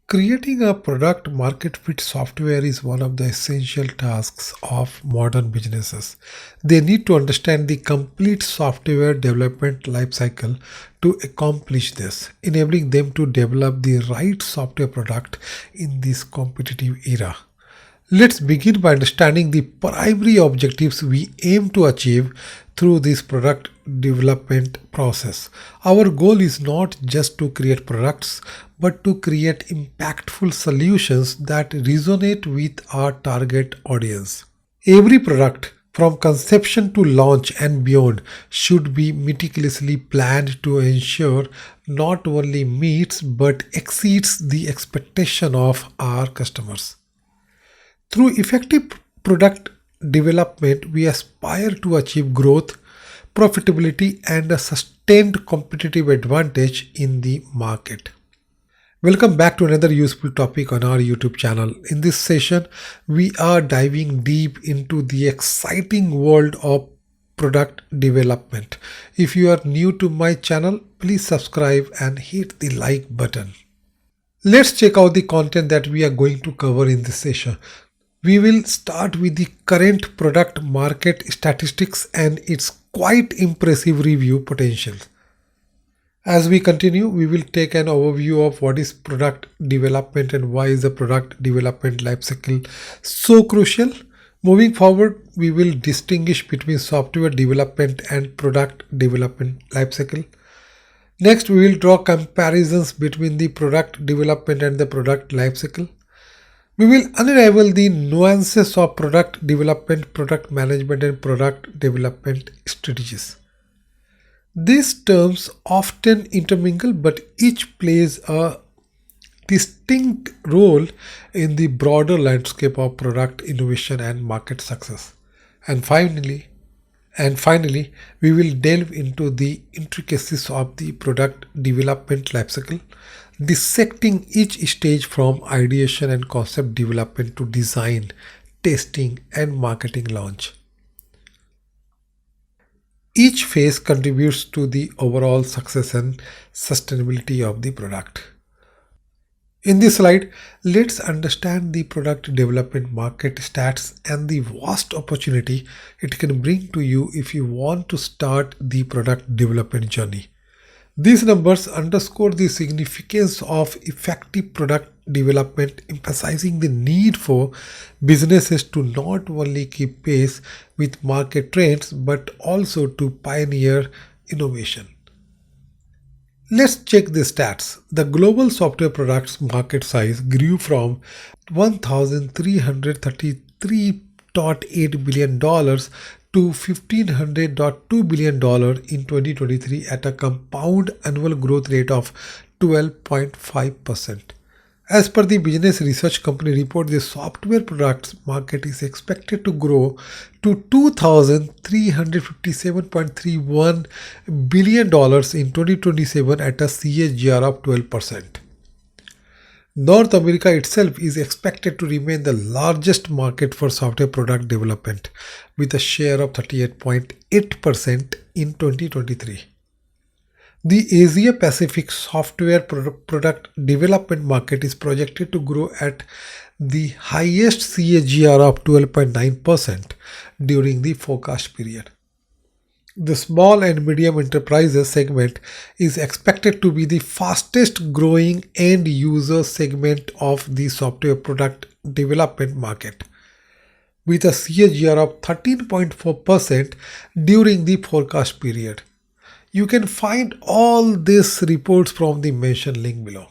Creating a product market fit software is one of the essential tasks of modern businesses. They need to understand the complete software development lifecycle to accomplish this, enabling them to develop the right software product in this competitive era. Let's begin by understanding the primary objectives we aim to achieve through this product development process. Our goal is not just to create products, but to create impactful solutions that resonate with our target audience. Every product, from conception to launch and beyond, should be meticulously planned to ensure not only meets but exceeds the expectation of our customers. Through effective product development, we aspire to achieve growth, profitability, and a sustained competitive advantage in the market. Welcome back to another useful topic on our YouTube channel. In this session, we are diving deep into the exciting world of product development. If you are new to my channel, please subscribe and hit the like button. Let's check out the content that we are going to cover in this session. We will start with the current product market statistics and its quite impressive review potential. As we continue, we will take an overview of what is product development and why is the product development lifecycle so crucial. Moving forward, we will distinguish between software development and product development lifecycle. Next, we will draw comparisons between the product development and the product lifecycle. We will unravel the nuances of product development, product management, and product development strategies. These terms often intermingle, but each plays a distinct role in the broader landscape of product innovation and market success. And finally, we will delve into the intricacies of the product development lifecycle, dissecting each stage from ideation and concept development to design, testing, and marketing launch. Each phase contributes to the overall success and sustainability of the product. In this slide, let's understand the product development market stats and the vast opportunity it can bring to you if you want to start the product development journey. These numbers underscore the significance of effective product development, emphasizing the need for businesses to not only keep pace with market trends but also to pioneer innovation. Let's check the stats. The global software products market size grew from $1,333.8 billion to $1,500.2 billion in 2023 at a compound annual growth rate of 12.5%. As per the Business Research Company report, the software products market is expected to grow to $2,357.31 billion in 2027 at a CAGR of 12%. North America itself is expected to remain the largest market for software product development, with a share of 38.8% in 2023. The Asia Pacific software product development market is projected to grow at the highest CAGR of 12.9% during the forecast period. The small and medium enterprises segment is expected to be the fastest growing end user segment of the software product development market, with a CAGR of 13.4% during the forecast period. You can find all these reports from the mentioned link below.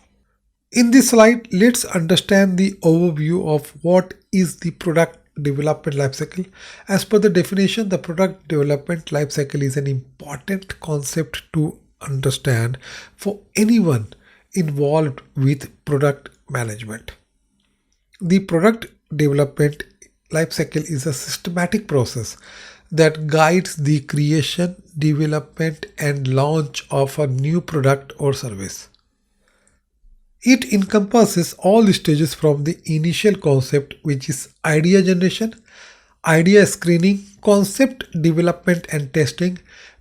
In this slide, let's understand the overview of what is the product development lifecycle. As per the definition, the product development lifecycle is an important concept to understand for anyone involved with product management. The product development lifecycle is a systematic process that guides the creation, development, and launch of a new product or service. It encompasses all stages from the initial concept, which is idea generation, idea screening, concept development and testing,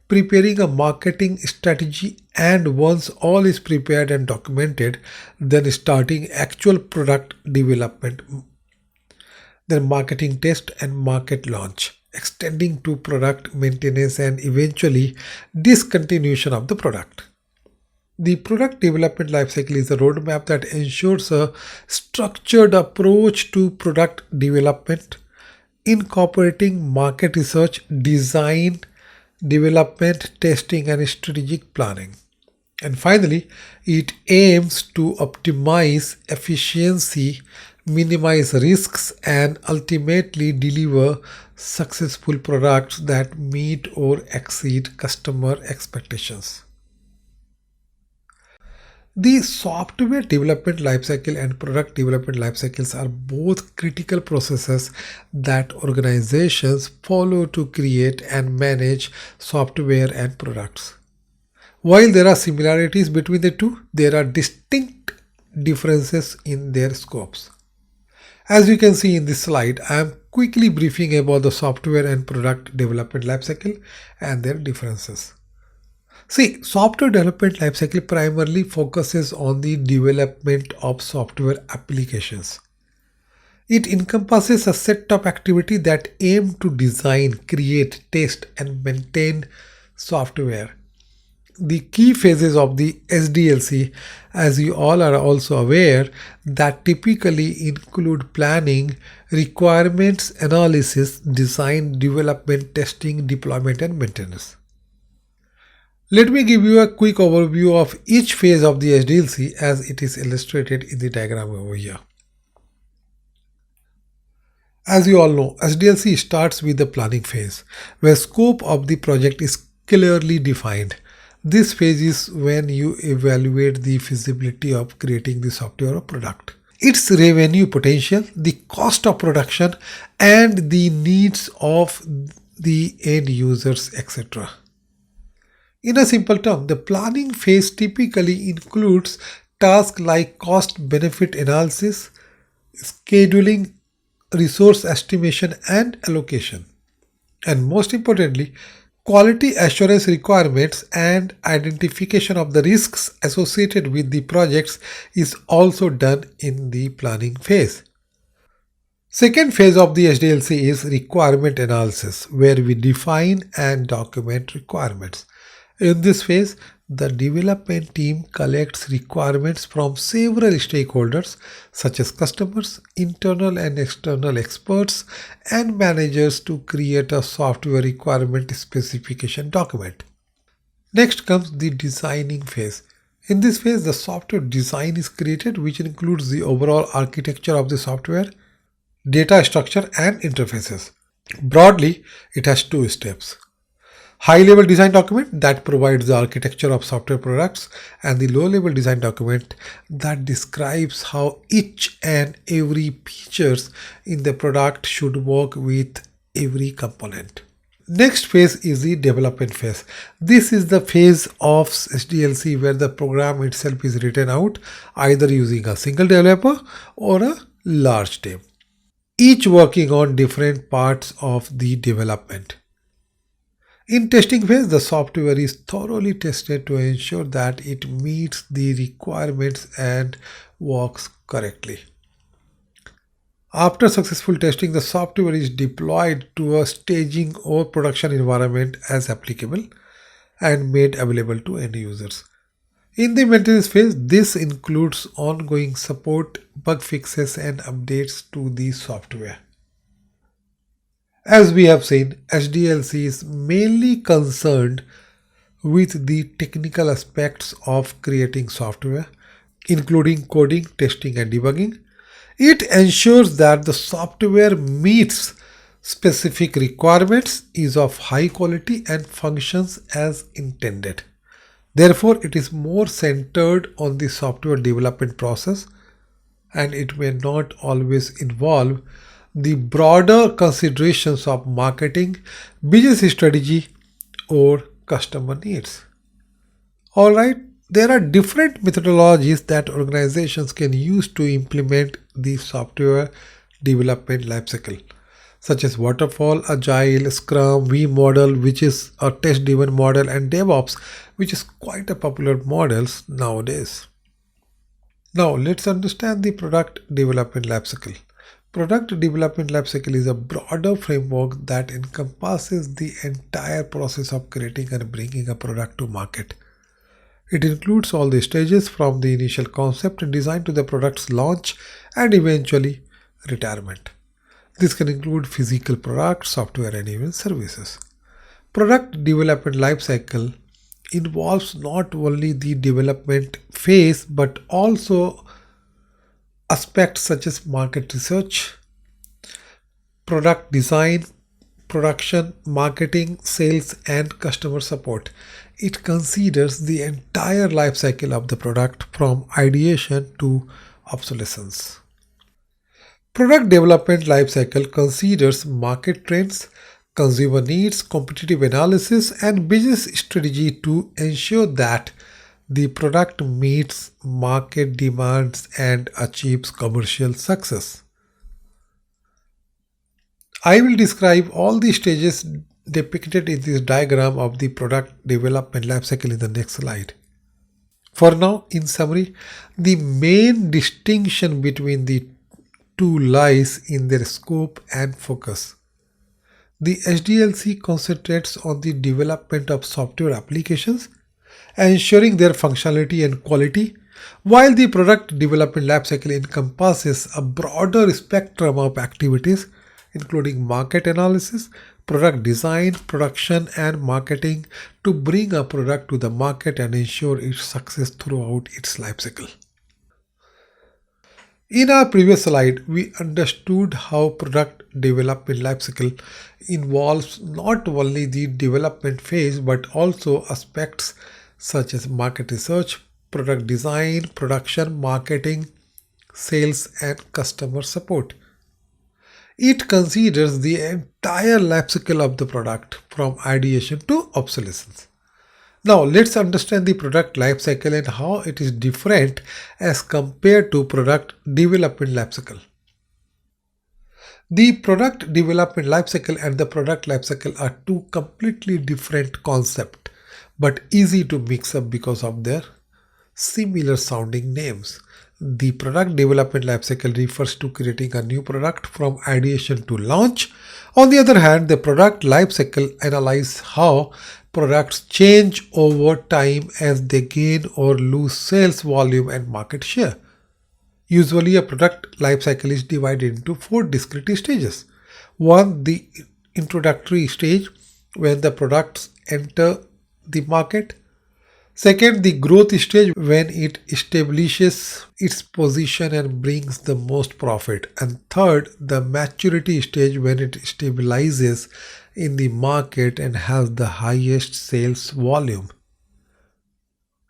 preparing a marketing strategy, and once all is prepared and documented, then starting actual product development, then marketing test and market launch, extending to product maintenance and eventually discontinuation of the product. The product development lifecycle is a roadmap that ensures a structured approach to product development, incorporating market research, design, development, testing, and strategic planning. And finally, it aims to optimize efficiency, minimize risks, and ultimately deliver successful products that meet or exceed customer expectations. The software development lifecycle and product development lifecycles are both critical processes that organizations follow to create and manage software and products. While there are similarities between the two, there are distinct differences in their scopes. As you can see in this slide, I am quickly briefing about the software and product development lifecycle and their differences. See, software development lifecycle primarily focuses on the development of software applications. It encompasses a set of activities that aim to design, create, test, and maintain software. The key phases of the SDLC, as you all are also aware, that typically include planning, requirements analysis, design, development, testing, deployment, and maintenance. Let me give you a quick overview of each phase of the SDLC as it is illustrated in the diagram over here. As you all know, SDLC starts with the planning phase, where scope of the project is clearly defined. This phase is when you evaluate the feasibility of creating the software or product, its revenue potential, the cost of production, and the needs of the end users, etc. In a simple term, the planning phase typically includes tasks like cost-benefit analysis, scheduling, resource estimation and allocation, and most importantly, quality assurance requirements and identification of the risks associated with the projects is also done in the planning phase. Second phase of the SDLC is requirement analysis, where we define and document requirements. In this phase, the development team collects requirements from several stakeholders such as customers, internal and external experts, and managers to create a software requirement specification document. Next comes the designing phase. In this phase, the software design is created, which includes the overall architecture of the software, data structure, and interfaces. Broadly, it has two steps. High-level design document that provides the architecture of software products, and the low-level design document that describes how each and every features in the product should work with every component. Next phase is the development phase. This is the phase of SDLC where the program itself is written out either using a single developer or a large team, each working on different parts of the development. In testing phase, the software is thoroughly tested to ensure that it meets the requirements and works correctly. After successful testing, the software is deployed to a staging or production environment as applicable and made available to end users. In the maintenance phase, this includes ongoing support, bug fixes, and updates to the software. As we have seen, SDLC is mainly concerned with the technical aspects of creating software, including coding, testing, and debugging. It ensures that the software meets specific requirements, is of high quality, and functions as intended. Therefore, it is more centered on the software development process, and it may not always involve the broader considerations of marketing, business strategy, or customer needs. Alright, there are different methodologies that organizations can use to implement the software development lifecycle. such as Waterfall, Agile, Scrum, V model, which is a test-driven model, and DevOps, which is quite a popular models nowadays. Now let's understand the product development lifecycle. Product development lifecycle is a broader framework that encompasses the entire process of creating and bringing a product to market. It includes all the stages from the initial concept and design to the product's launch and eventually retirement. This can include physical products, software, and even services. Product development lifecycle involves not only the development phase but also aspects such as market research, product design, production, marketing, sales, and customer support. It considers the entire life cycle of the product from ideation to obsolescence. Product development lifecycle considers market trends, consumer needs, competitive analysis, and business strategy to ensure that the product meets market demands and achieves commercial success. I will describe all the stages depicted in this diagram of the product development lifecycle in the next slide. For now, in summary, the main distinction between the two lies in their scope and focus. The SDLC concentrates on the development of software applications, ensuring their functionality and quality, while the product development lifecycle encompasses a broader spectrum of activities, including market analysis, product design, production, and marketing to bring a product to the market and ensure its success throughout its lifecycle. In our previous slide, we understood how product development lifecycle involves not only the development phase but also aspects such as market research, product design, production, marketing, sales, and customer support. It considers the entire lifecycle of the product from ideation to obsolescence. Now let's understand the product lifecycle and how it is different as compared to product development lifecycle. The product development lifecycle and the product lifecycle are two completely different concepts, but easy to mix up because of their similar sounding names. The product development lifecycle refers to creating a new product from ideation to launch. On the other hand, the product lifecycle analyzes how products change over time as they gain or lose sales volume and market share. Usually, a product lifecycle is divided into four discrete stages. One, the introductory stage, when the products enter the market. Second, the growth stage, when it establishes its position and brings the most profit. And third, the maturity stage, when it stabilizes in the market and has the highest sales volume.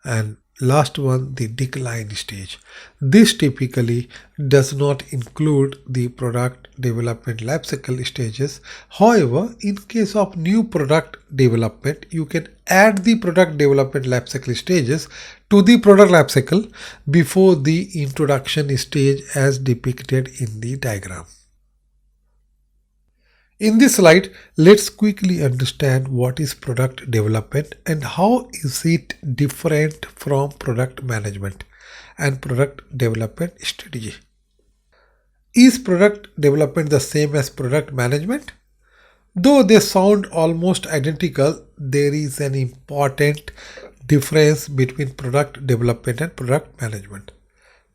And last one, the decline stage. This typically does not include the product development lifecycle stages. However, in case of new product development, you can add the product development lifecycle stages to the product lifecycle before the introduction stage as depicted in the diagram. In this slide, let's quickly understand what is product development and how is it different from product management and product development strategy. Is product development the same as product management? Though they sound almost identical, there is an important difference between product development and product management.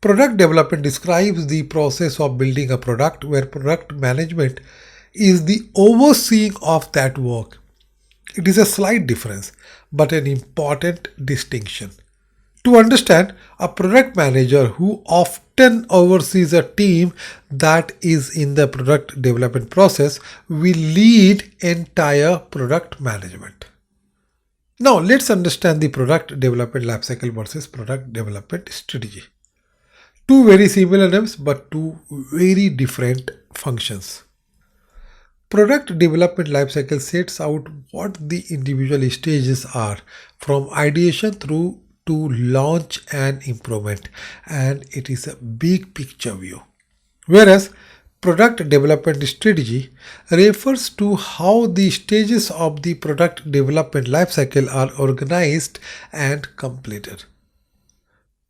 Product development describes the process of building a product, where product management is the overseeing of that work. It is a slight difference, but an important distinction. To understand, a product manager who often oversees a team that is in the product development process will lead entire product management. Now let's understand the product development lifecycle versus product development strategy. Two very similar names but two very different functions. Product development lifecycle sets out what the individual stages are from ideation through to launch and improvement, and it is a big picture view. Whereas Product development strategy refers to how the stages of the product development lifecycle are organized and completed.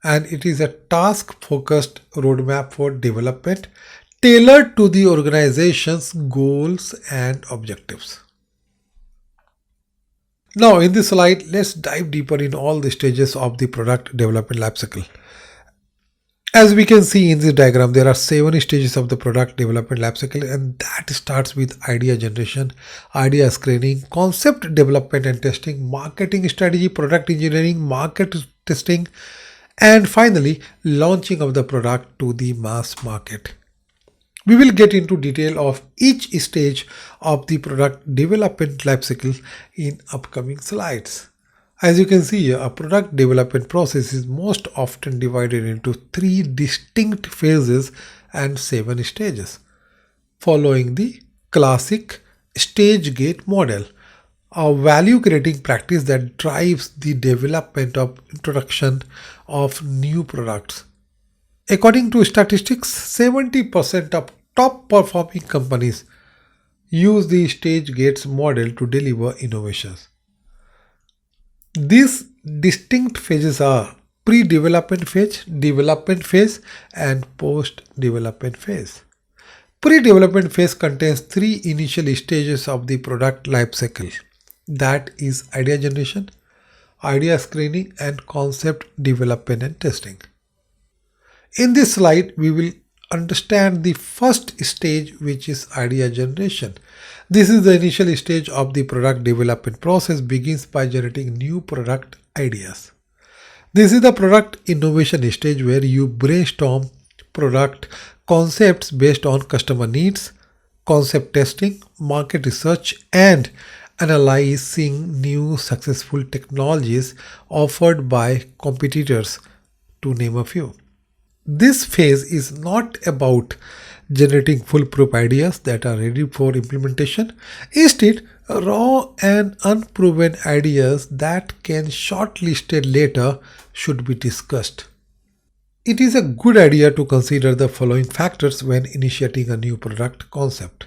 And it is a task focused roadmap for development tailored to the organization's goals and objectives. Now, in this slide, let's dive deeper in all the stages of the product development lifecycle. As we can see in this diagram, there are 7 stages of the product development lifecycle, and that starts with idea generation, idea screening, concept development and testing, marketing strategy, product engineering, market testing, and finally launching of the product to the mass market. We will get into detail of each stage of the product development lifecycle in upcoming slides. As you can see here, a product development process is most often divided into 3 distinct phases and 7 stages, following the classic stage gate model, a value creating practice that drives the development of introduction of new products. According to statistics, 70% of top performing companies use the stage gates model to deliver innovations. These distinct phases are development phase, and post-development phase. Pre-development phase contains 3 initial stages of the product lifecycle. That is idea generation, idea screening, and concept development and testing. In this slide, we will understand the first stage, which is idea generation. This is the initial stage of the product development process, begins by generating new product ideas. This is the product innovation stage where you brainstorm product concepts based on customer needs, concept testing, market research, and analyzing new successful technologies offered by competitors, to name a few. This phase is not about generating foolproof ideas that are ready for implementation. Instead, raw and unproven ideas that can shortlisted later should be discussed. It is a good idea to consider the following factors when initiating a new product concept.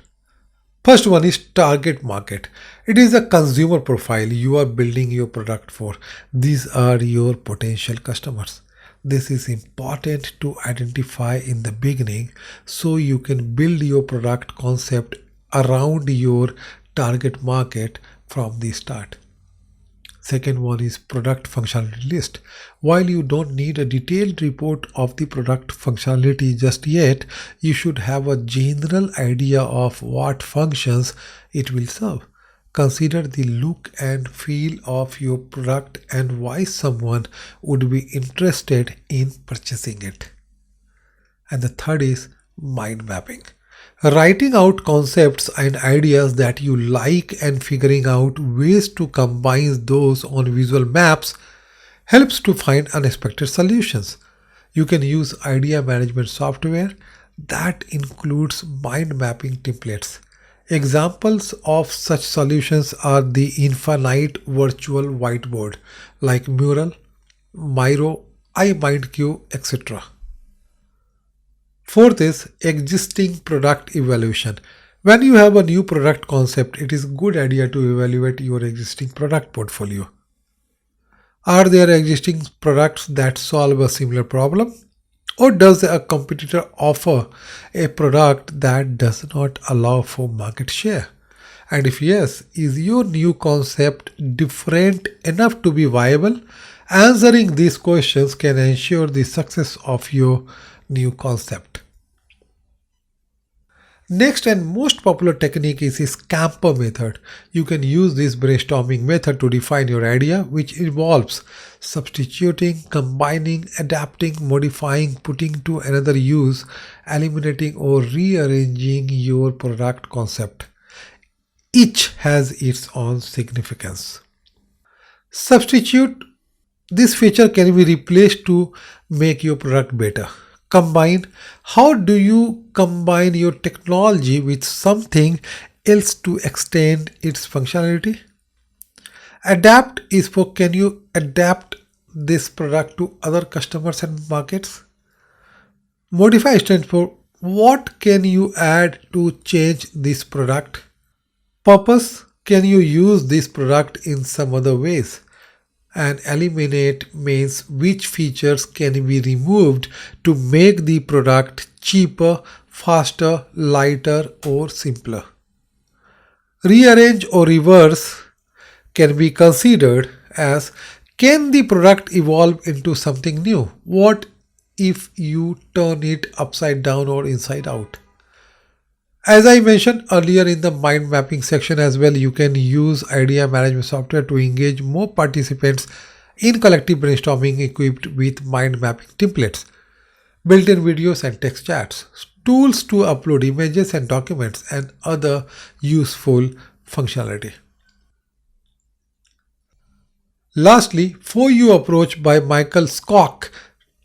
First one is target market. It is a consumer profile you are building your product for. These are your potential customers. This is important to identify in the beginning so you can build your product concept around your target market from the start. Second one is product functionality list. While you don't need a detailed report of the product functionality just yet, you should have a general idea of what functions it will serve. Consider the look and feel of your product and why someone would be interested in purchasing it. And the third is mind mapping. Writing out concepts and ideas that you like and figuring out ways to combine those on visual maps helps to find unexpected solutions. You can use idea management software that includes mind mapping templates. Examples of such solutions are the infinite virtual whiteboard like Mural, Miro, iMindQ, etc. Fourth is existing product evaluation. When you have a new product concept, it is a good idea to evaluate your existing product portfolio. Are there existing products that solve a similar problem? Or does a competitor offer a product that does not allow for market share? And if yes, is your new concept different enough to be viable? Answering these questions can ensure the success of your new concept. Next and most popular technique is camper method. You can use this brainstorming method to define your idea, which involves substituting, combining, adapting, modifying, putting to another use, eliminating or rearranging your product concept. Each has its own significance. Substitute. This feature can be replaced to make your product better. Combine. How do you combine your technology with something else to extend its functionality? Adapt is for can you adapt this product to other customers and markets? Modify stands for What can you add to change this product? Purpose: can you use this product in some other ways? And eliminate means which features can be removed to make the product cheaper, faster, lighter, or simpler. Rearrange or reverse can be considered as: can the product evolve into something new? What if you turn it upside down or inside out? As I mentioned earlier in the mind mapping section as well, you can use idea management software to engage more participants in collective brainstorming equipped with mind mapping templates, built-in videos and text chats, tools to upload images and documents, and other useful functionality. Lastly, For You approach by Michael Skock,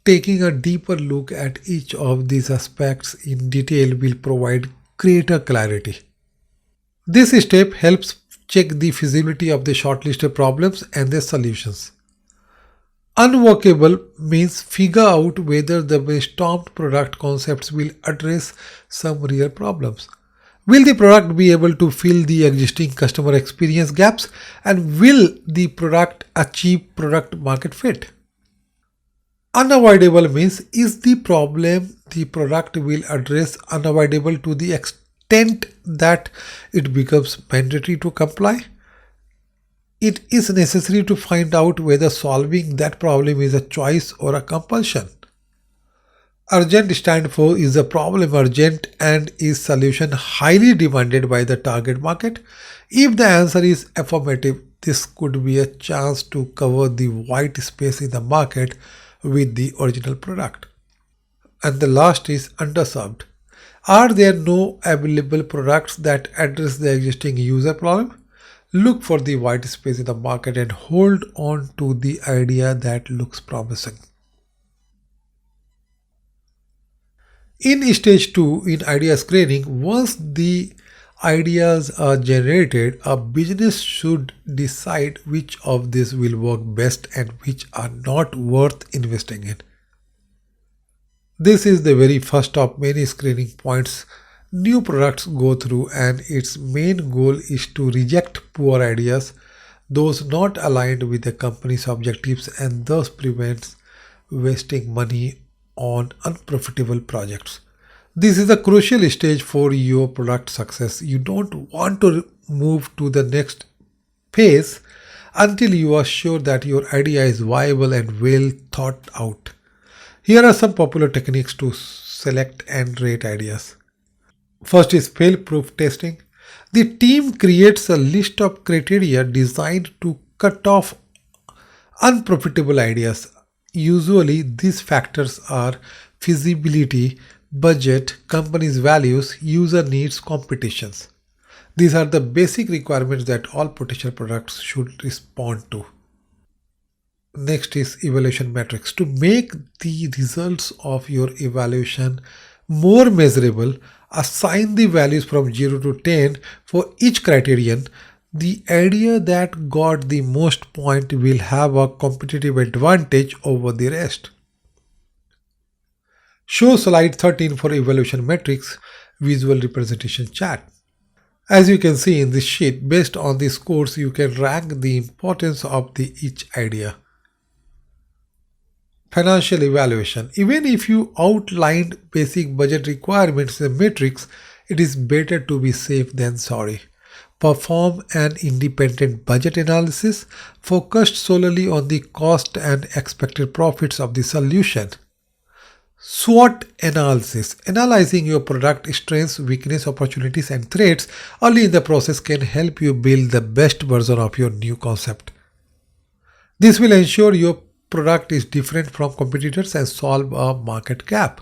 taking a deeper look at each of these aspects in detail will provide greater clarity. This step helps check the feasibility of the shortlisted problems and their solutions. Unworkable means figure out whether the brainstormed product concepts will address some real problems. Will the product be able to fill the existing customer experience gaps, and will the product achieve product market fit? Unavoidable means, is the problem the product will address unavoidable to the extent that it becomes mandatory to comply? It is necessary to find out whether solving that problem is a choice or a compulsion. Urgent stand for, is the problem urgent and is solution highly demanded by the target market? If the answer is affirmative, this could be a chance to cover the white space in the market with the original product. And the last is underserved. Are there no available products that address the existing user problem? Look for the white space in the market and hold on to the idea that looks promising. In stage 2, in idea screening, once the ideas are generated, a business should decide which of these will work best and which are not worth investing in. This is the very first of many screening points new products go through, and its main goal is to reject poor ideas, those not aligned with the company's objectives, and thus prevents wasting money on unprofitable projects. This is a crucial stage for your product success. You don't want to move to the next phase until you are sure that your idea is viable and well thought out. Here are some popular techniques to select and rate ideas. First is fail-proof testing. The team creates a list of criteria designed to cut off unprofitable ideas. Usually, these factors are feasibility, budget, company's values, user needs, competitions. These are the basic requirements that all potential products should respond to. Next is evaluation metrics. To make the results of your evaluation more measurable, assign the values from 0 to 10 for each criterion. The idea that got the most point will have a competitive advantage over the rest. Show slide 13 for evaluation metrics, visual representation chart. As you can see in this sheet, based on the scores, you can rank the importance of each idea. Financial evaluation. Even if you outlined basic budget requirements and metrics, it is better to be safe than sorry. Perform an independent budget analysis focused solely on the cost and expected profits of the solution. SWOT analysis. Analyzing your product strengths, weaknesses, opportunities, and threats early in the process can help you build the best version of your new concept. This will ensure your product is different from competitors and solve a market gap.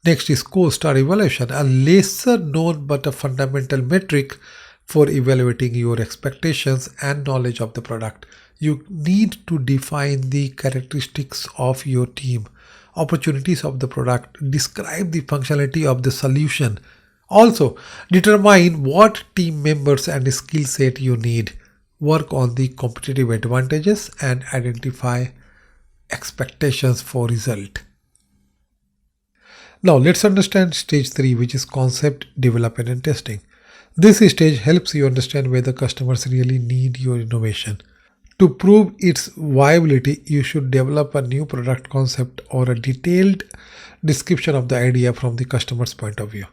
Next is co-star evaluation, a lesser known but a fundamental metric for evaluating your expectations and knowledge of the product. You need to define the characteristics of your team, opportunities of the product, describe the functionality of the solution. Also, determine what team members and skill set you need. Work on the competitive advantages and identify expectations for result. Now let's understand stage 3, which is concept development and testing. This stage helps you understand whether customers really need your innovation. To prove its viability, you should develop a new product concept or a detailed description of the idea from the customer's point of view.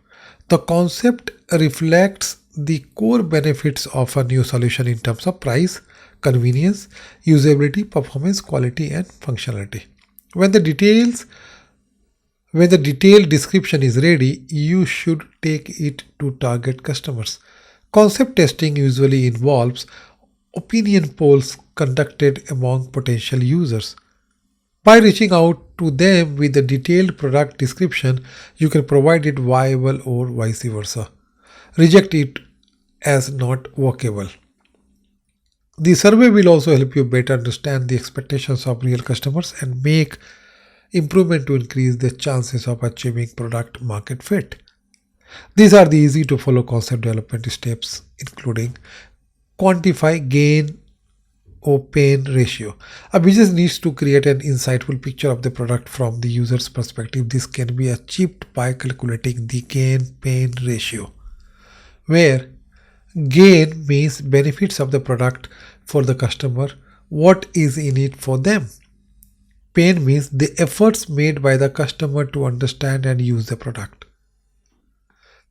The concept reflects the core benefits of a new solution in terms of price, convenience, usability, performance, quality, and functionality. When the details when the detailed description is ready, you should take it to target customers. Concept testing usually involves opinion polls conducted among potential users. By reaching out to them with a detailed product description, you can provide it viable or vice versa. Reject it as not workable. The survey will also help you better understand the expectations of real customers and make improvement to increase the chances of achieving product market fit. These are the easy to follow concept development steps, including quantify gain or pain ratio. A business needs to create an insightful picture of the product from the user's perspective. This can be achieved by calculating the gain pain ratio, where gain means benefits of the product for the customer, what is in it for them. Pain means the efforts made by the customer to understand and use the product.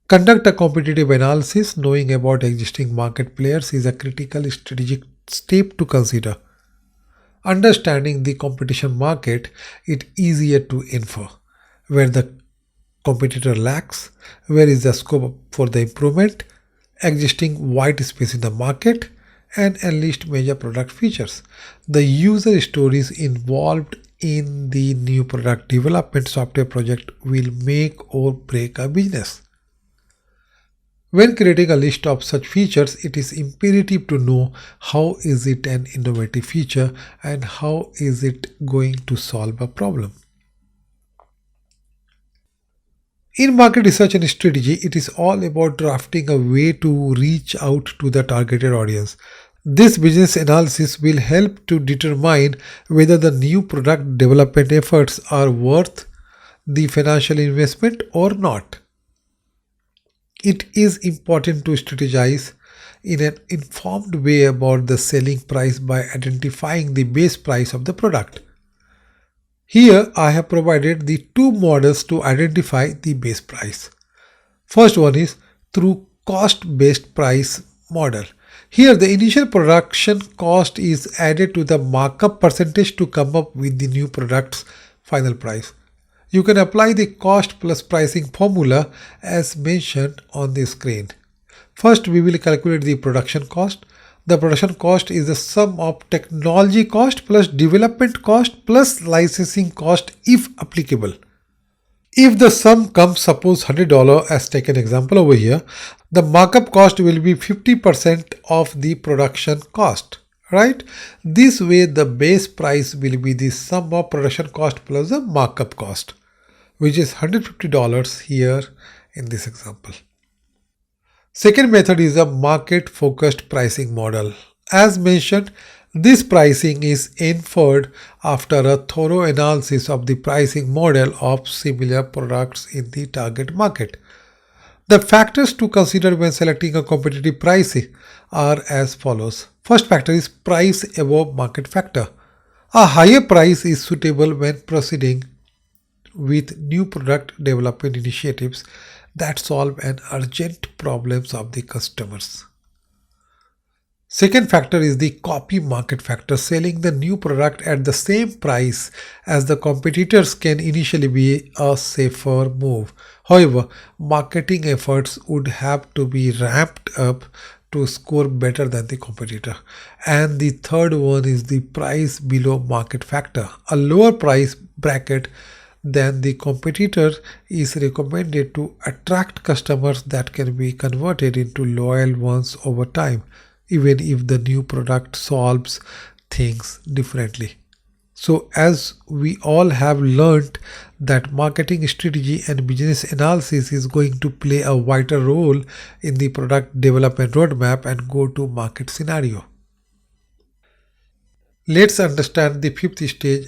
Conduct a competitive analysis. Knowing about existing market players is a critical strategic step to consider. Understanding the competition market, it's easier to infer where the competitor lacks, where is the scope for the improvement, existing white space in the market, and enlist major product features. The user stories involved in the new product development software project will make or break a business. When creating a list of such features, it is imperative to know how is it an innovative feature and how is it going to solve a problem. In market research and strategy, it is all about drafting a way to reach out to the targeted audience. This business analysis will help to determine whether the new product development efforts are worth the financial investment or not. It is important to strategize in an informed way about the selling price by identifying the base price of the product. Here I have provided the two models to identify the base price. First one is through cost-based price model. Here the initial production cost is added to the markup percentage to come up with the new product's final price. You can apply the cost plus pricing formula as mentioned on the screen. First, we will calculate the production cost. The production cost is the sum of technology cost plus development cost plus licensing cost if applicable. If the sum comes, suppose $100 as taken example over here, the markup cost will be 50% of the production cost, right? This way the base price will be the sum of production cost plus the markup cost, which is $150 here in this example. Second method is a market focused pricing model. As mentioned, this pricing is inferred after a thorough analysis of the pricing model of similar products in the target market. The factors to consider when selecting a competitive price are as follows. First factor is price above market factor. A higher price is suitable when proceeding with new product development initiatives that solve an urgent problems of the customers. Second factor is the copy market factor. Selling the new product at the same price as the competitors can initially be a safer move. However, marketing efforts would have to be ramped up to score better than the competitor. And the third one is the price below market factor. A lower price bracket than the competitor is recommended to attract customers that can be converted into loyal ones over time, even if the new product solves things differently. So as we all have learned that marketing strategy and business analysis is going to play a vital role in the product development roadmap and go to market scenario. Let's understand the fifth stage,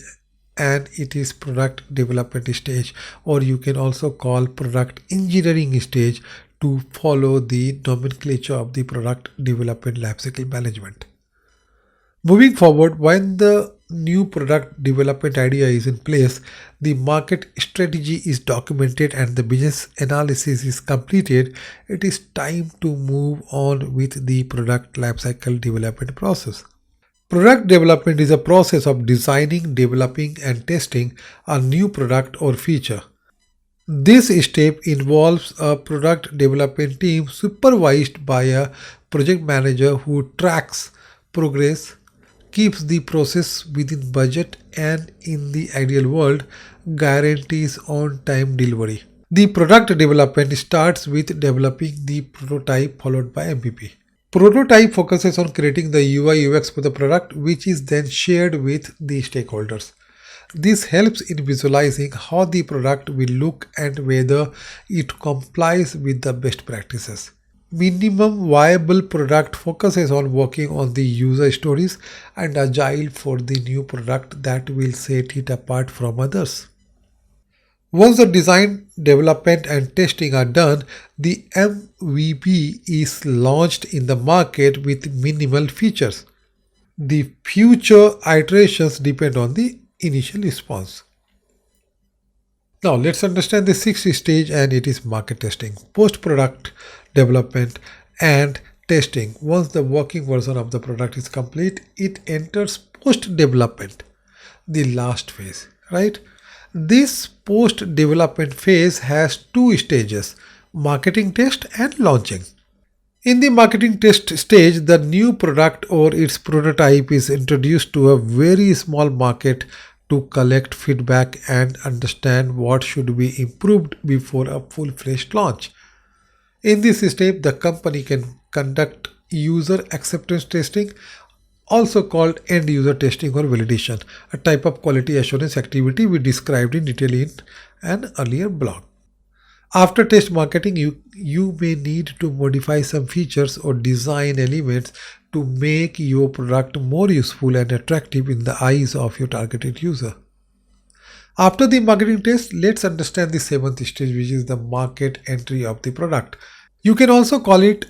and it is product development stage, or you can also call product engineering stage to follow the nomenclature of the product development lifecycle management. Moving forward, when the new product development idea is in place, the market strategy is documented and the business analysis is completed, it is time to move on with the product lifecycle development process. Product development is a process of designing, developing, and testing a new product or feature. This step involves a product development team supervised by a project manager who tracks progress, keeps the process within budget, and in the ideal world, guarantees on time delivery. The product development starts with developing the prototype followed by MVP. Prototype focuses on creating the UI UX for the product, which is then shared with the stakeholders. This helps in visualizing how the product will look and whether it complies with the best practices. Minimum viable product focuses on working on the user stories and agile for the new product that will set it apart from others. Once the design, development, and testing are done, the MVP is launched in the market with minimal features. The future iterations depend on the initial response. Now let's understand the sixth stage, and it is market testing, post-product development and testing. Once the working version of the product is complete, it enters post-development, the last phase, right? This post-development phase has two stages, marketing test and launching. In the marketing test stage, the new product or its prototype is introduced to a very small market to collect feedback and understand what should be improved before a full-fledged launch. In this step, the company can conduct user acceptance testing, also called end user testing or validation, a type of quality assurance activity we described in detail in an earlier blog. After test marketing, you may need to modify some features or design elements to make your product more useful and attractive in the eyes of your targeted user. After the marketing test, let's understand the seventh stage, which is the market entry of the product. You can also call it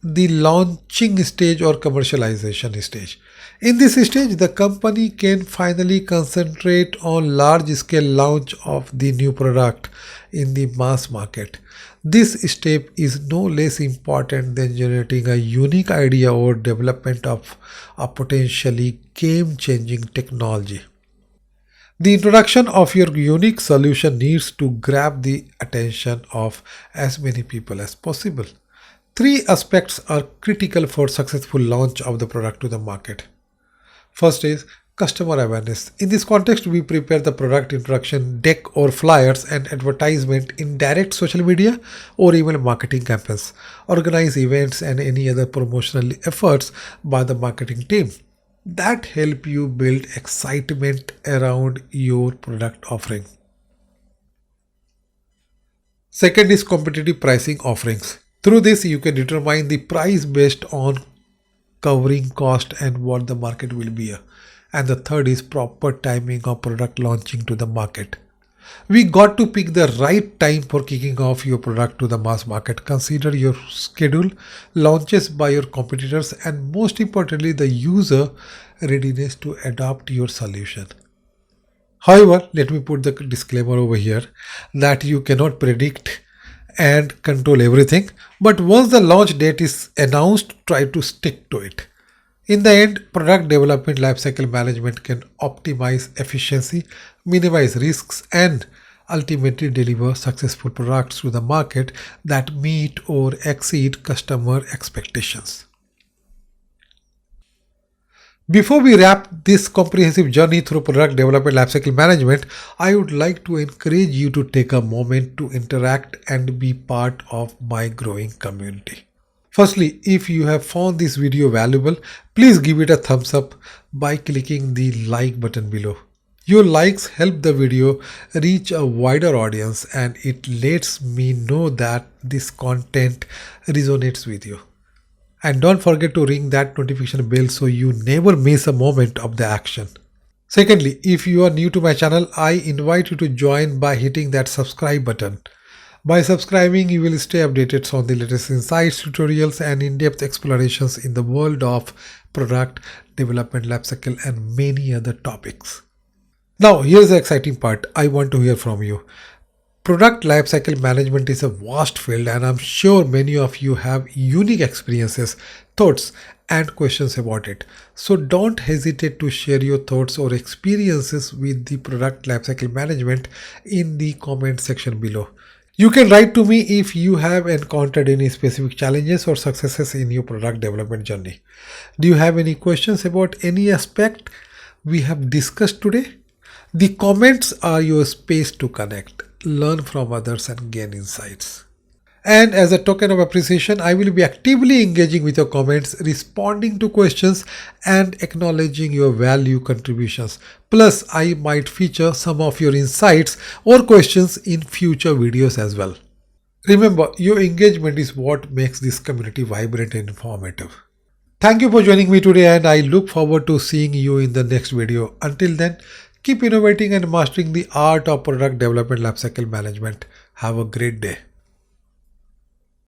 the launching stage or commercialization stage. In this stage, the company can finally concentrate on large-scale launch of the new product in the mass market. This step is no less important than generating a unique idea or development of a potentially game-changing technology. The introduction of your unique solution needs to grab the attention of as many people as possible. Three aspects are critical for successful launch of the product to the market. First is customer awareness. In this context, we prepare the product introduction deck or flyers and advertisement in direct social media or even marketing campaigns, organize events and any other promotional efforts by the marketing team that help you build excitement around your product offering. Second is competitive pricing offerings. Through this, you can determine the price based on covering cost and what the market will be. And the third is proper timing of product launching to the market. We got to pick the right time for kicking off your product to the mass market. Consider your schedule, launches by your competitors, and most importantly, the user readiness to adopt your solution. However, let me put the disclaimer over here that you cannot predict and control everything, but once the launch date is announced, try to stick to it. In the end, product development lifecycle management can optimize efficiency, minimize risks, and ultimately deliver successful products to the market that meet or exceed customer expectations. Before we wrap this comprehensive journey through product development lifecycle management, I would like to encourage you to take a moment to interact and be part of my growing community. Firstly, if you have found this video valuable, please give it a thumbs up by clicking the like button below. Your likes help the video reach a wider audience and it lets me know that this content resonates with you. And don't forget to ring that notification bell so you never miss a moment of the action. Secondly, if you are new to my channel, I invite you to join by hitting that subscribe button. By subscribing, you will stay updated on the latest insights, tutorials, and in-depth explorations in the world of product development, lifecycle, and many other topics. Now, here's the exciting part. I want to hear from you. Product lifecycle management is a vast field, and I'm sure many of you have unique experiences, thoughts, and questions about it. So don't hesitate to share your thoughts or experiences with the product lifecycle management in the comment section below. You can write to me if you have encountered any specific challenges or successes in your product development journey. Do you have any questions about any aspect we have discussed today? The comments are your space to connect, learn from others, and gain insights. And as a token of appreciation, I will be actively engaging with your comments, responding to questions, and acknowledging your value contributions. Plus, I might feature some of your insights or questions in future videos as well. Remember, your engagement is what makes this community vibrant and informative. Thank you for joining me today, and I look forward to seeing you in the next video. Until then, keep innovating and mastering the art of product development lifecycle management. Have a great day.